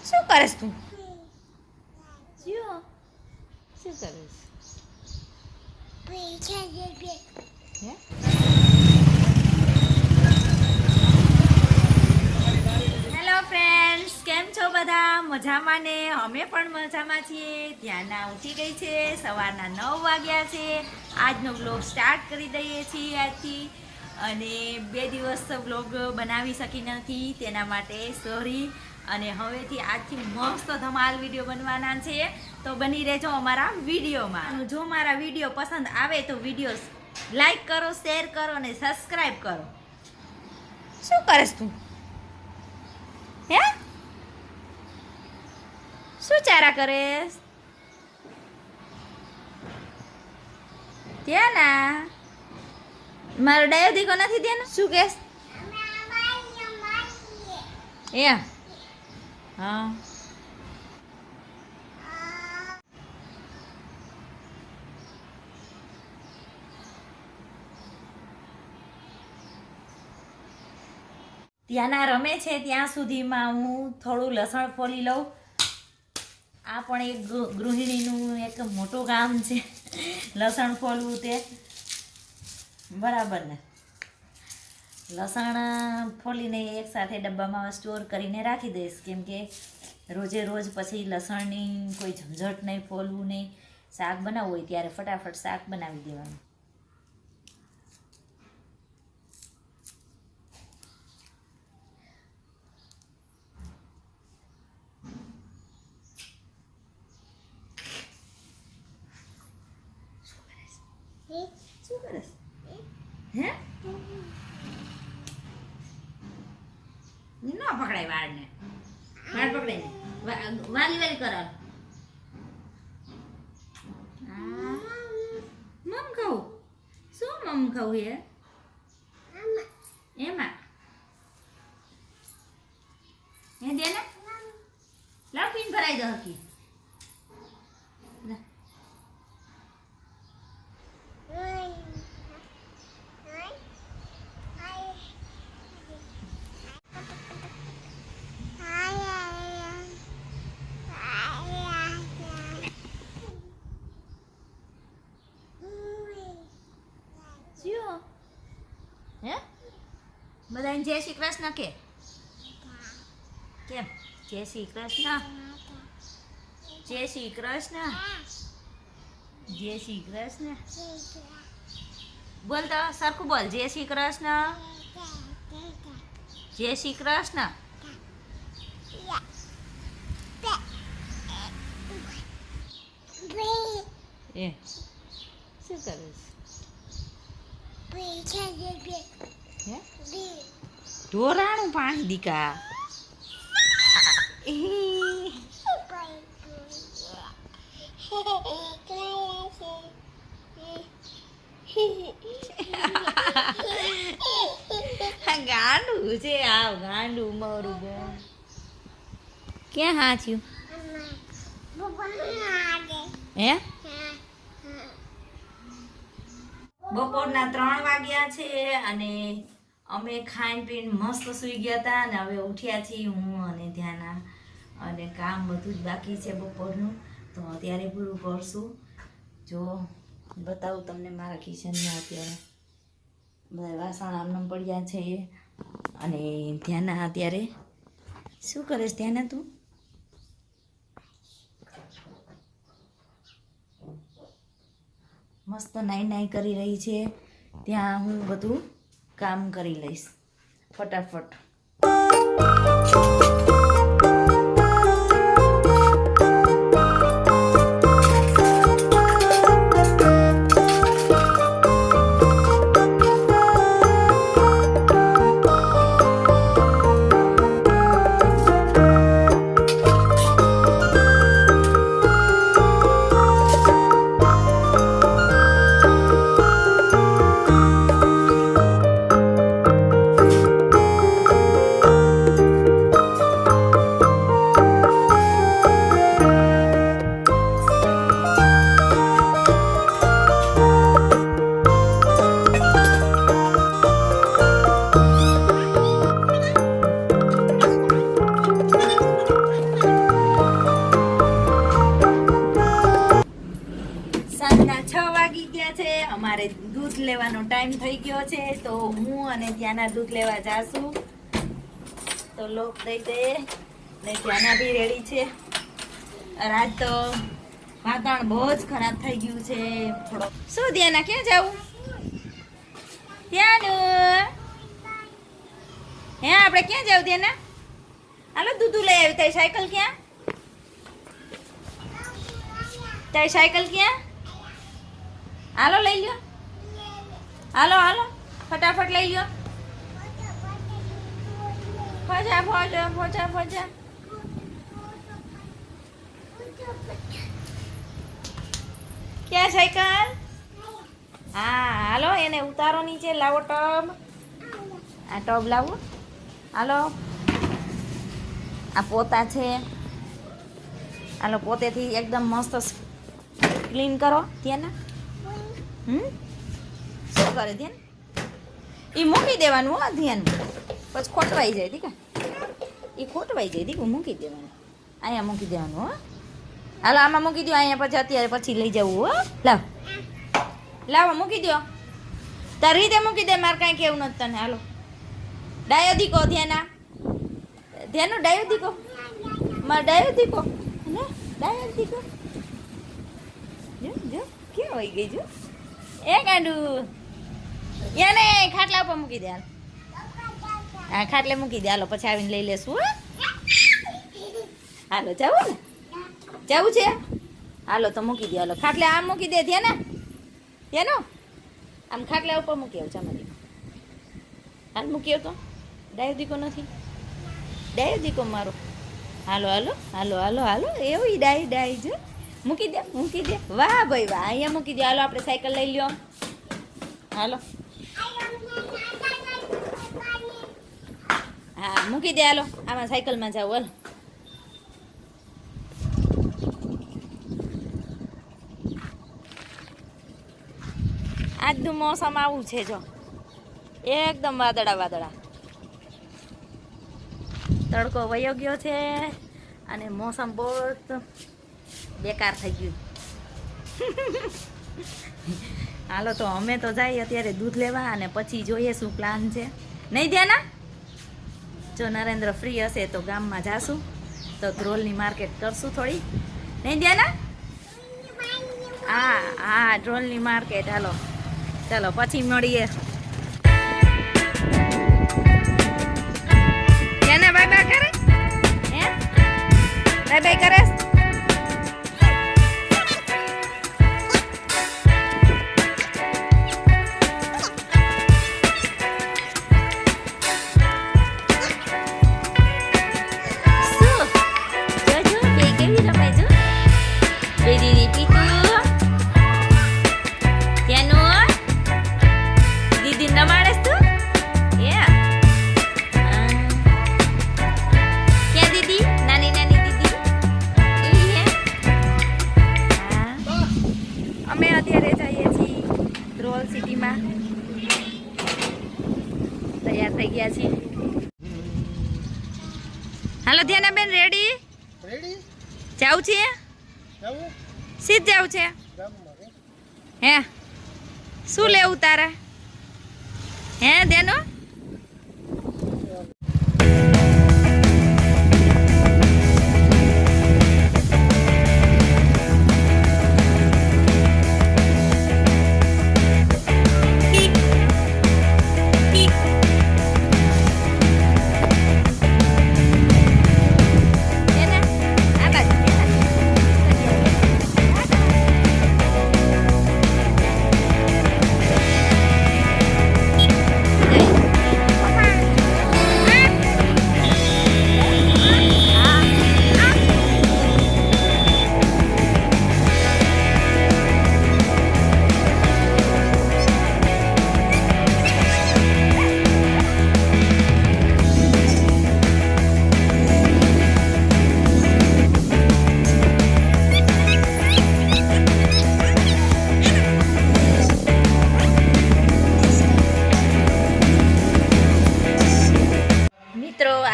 શું કરેસ તું? શું કરેસ? હે? હેલો ફ્રેન્ડ્સ, કેમ છો બધા? મજામાં ને? અમે પણ મજામાં છીએ. ધ્યાના ઉઠી ગઈ છે, સવારના 9 વાગ્યા છે. આજનો બ્લોગ સ્ટાર્ટ કરી દઈએ છીએ આજથી. અને 2 દિવસ બ્લોગ બનાવી શકી નથી, તેના માટે સોરી. અને હવેથી આજથી મસ્ત ધમાલ વિડીયો બનવાના છે, તો બની રહેજો અમારા વિડીયોમાં. જો મારા વિડીયો પસંદ આવે તો વિડીયો લાઈક કરો, શેર કરો અને સબસ્ક્રાઈબ કરો. શું કરેસ તું? હે? શું ચારા કરેસ? ધ્યાના, મારો ડાયો દીકો નથી ધ્યાના. શું કેસ? એમ? હા. ત્યાંના રમે છે ત્યાં સુધીમાં હું થોડું લસણ ફોલી લઉં. આ પણ એક ગૃહિણીનું એક મોટું કામ છે, લસણ ફોલવું તે. બરાબર ને? લસણ ફોલીને એક સાથે ડબ્બામાં સ્ટોર કરીને રાખી દઈશ, કેમ કે રોજે રોજ પછી લસણની કોઈ ઝંઝટ નહીં, ફોલવું નહીં. શાક બનાવવું હોય ત્યારે ફટાફટ શાક બનાવી દેવાનું. શું કરેસ? હે? ન પકડાય વાળને. વાળ પકડાય ને વાલી વાલી કરો. મમ ખાવું? શું મમ ખાવું હે? એમાં હે દે ને લાવ પીન ભરાઈ દો હકી. હે? બધાને જય શ્રી કૃષ્ણ કે કેમ? જય શ્રી કૃષ્ણ, જય શ્રી કૃષ્ણ, જય શ્રી કૃષ્ણ. બોલ તો સરખું બોલ. જય શ્રી કૃષ્ણ, જય શ્રી કૃષ્ણ. એ શું કરે છે? હે? ઢોરાણું પાણી દીકા. ગાંડું છે આવ, ગાંડું મારું બેન. ક્યાં હાચ્યું? હે? બપોરના 3 વાગ્યા છે અને અમે ખાઈને પીને મસ્ત સૂઈ ગયા હતા અને હવે ઉઠ્યા છીએ હું અને ધ્યાના. અને કામ બધું જ બાકી છે બપોરનું, તો અત્યારે પૂરું કરશું. જો બતાવું તમને મારા કિચનમાં અત્યારે બધા વાસણ આમનામ પડ્યા છે. અને ધ્યાના અત્યારે શું કરે છે? ધ્યાના તું મસ્ત નાઈ નાઈ કરી રહી છે. ત્યાં હું બધું કામ કરી લઈશ ફટાફટ. અમારે દૂધ લેવાનો ટાઈમ થઈ ગયો છે, તો હું અને ધ્યાના દૂધ લેવા જાશું. તો લોક દઈ દે ને ધ્યાના બી રેડી છે. આજ તો વાતાવરણ બહુ જ ખરાબ થઈ ગયું છે થોડો. શું ધ્યાના, ક્યાં જવું? ધ્યાનું હે આપણે ક્યાં જવું ધ્યાના? હાલો દૂધ લઈ આવી. તારી સાયકલ ક્યાં? તારી સાયકલ ક્યાં? હાલો લઈ લ્યો. હાલો હાલો ફટાફટ લઈ લ્યો. ફોજા ફોજા ફોજા ફોજા. ક્યાં સાયકલ? હા હાલો એને ઉતારો નીચે. લાવો ટબ. આ ટબ લાવો. હાલો આ પોતા છે. હાલો પોતેથી એકદમ મસ્ત ક્લીન કરો. ધ્યાન શું કરે ધ્યાન? એ મૂકી દેવાનું હો ધ્યાન, પછી ખોટવાઈ જાય દીકા. એ ખોટવાઈ જાય દીકું, મૂકી દેવાનું. અહીંયા મૂકી દેવાનું હો. હાલો આમાં મૂકી દો. અહીંયા પછી અત્યારે પછી લઈ જવું હો. લાવ લાવો મૂકી દો. તારી રીતે મૂકી દે, મારે કાંઈ કેવું નથી તને. હાલો ડાયો દીકો ધ્યાના. ધ્યાનો ડાયો દીકો. મારે ડાયો દીકો ને ડાયો દીકો. જો જો ક્યાં વહી ગઈ? જો એ ગાંડું યાને ખાટલા ઉપર મૂકી દે. હાલ હા ખાટલે મૂકી દે. હાલો પછી આવીને લઈ લેશું. હાલો જવું ને? જવું છે? હાલો તો મૂકી દે. હાલો ખાટલે આમ મૂકી દે. ધ્યાના ધ્યાનો આમ ખાટલા ઉપર મૂકી આવ. ચામાં દીકો હાલ મૂકી આવતો. ડાયો દીકો નથી, ડાયો દીકો મારો. હાલો હાલો હાલો હાલો હાલો એવું ડાઈ ડાઈ જો મૂકી દે મૂકી દે. વાહ ભાઈ વાહ. અહીંયા મૂકી દે. હાલો આપણે સાયકલ લઈ લ્યો. હાલો હા મૂકી દે. હાલો આમાં સાયકલમાં જાવ. હાલો આજનું મોસમ આવું છે જો, એકદમ વાદળા વાદળા. તડકો વયો ગયો છે અને મોસમ બહુ બેકાર થઈ ગયું. હાલો તો અમે તો જઈએ અત્યારે દૂધ લેવા અને પછી જોઈએ શું પ્લાન છે. નહીં ધ્યાના? જો નરેન્દ્ર ફ્રી હશે તો ગામમાં જાશું, તો ધ્રોલની માર્કેટ કરશું થોડી. નહીં ધ્યાના? હા હા ડ્રોલની માર્કેટ. હાલો ચાલો પછી મળીએ. ધ્યાના બાય બાય કરે? હે બાય બાય કરે? અમે અત્યારે જઈએ છીએ ધ્રોલ સિટીમાં. તૈયાર થઈ ગયા છીએ. હાલો ધ્યાના બેન રેડી? રેડી જાવ છે? સીધ જાવ છે? હે શું લેવું તારે? હે ધ્યાનો?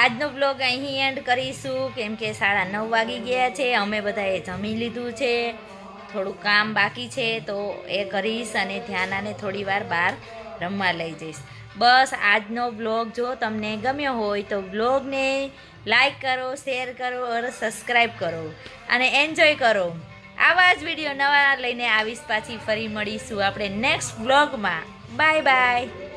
આજનો બ્લોગ અહીં એન્ડ કરીશું, કેમ કે 9:30 વાગી ગયા છે. અમે બધાએ જમી લીધું છે થોડું કામ બાકી છે તો એ કરીશ અને ધ્યાનાને થોડી વાર બહાર રમવા લઈ જઈશ. બસ આજનો બ્લોગ જો તમને ગમ્યો હોય તો બ્લોગને લાઈક કરો, શેર કરો અને સબસ્ક્રાઈબ કરો અને એન્જોય કરો. આવા જ વિડીયો નવા લઈને આવીશ. પાછી ફરી મળીશું આપણે નેક્સ્ટ બ્લોગમાં. Bye bye.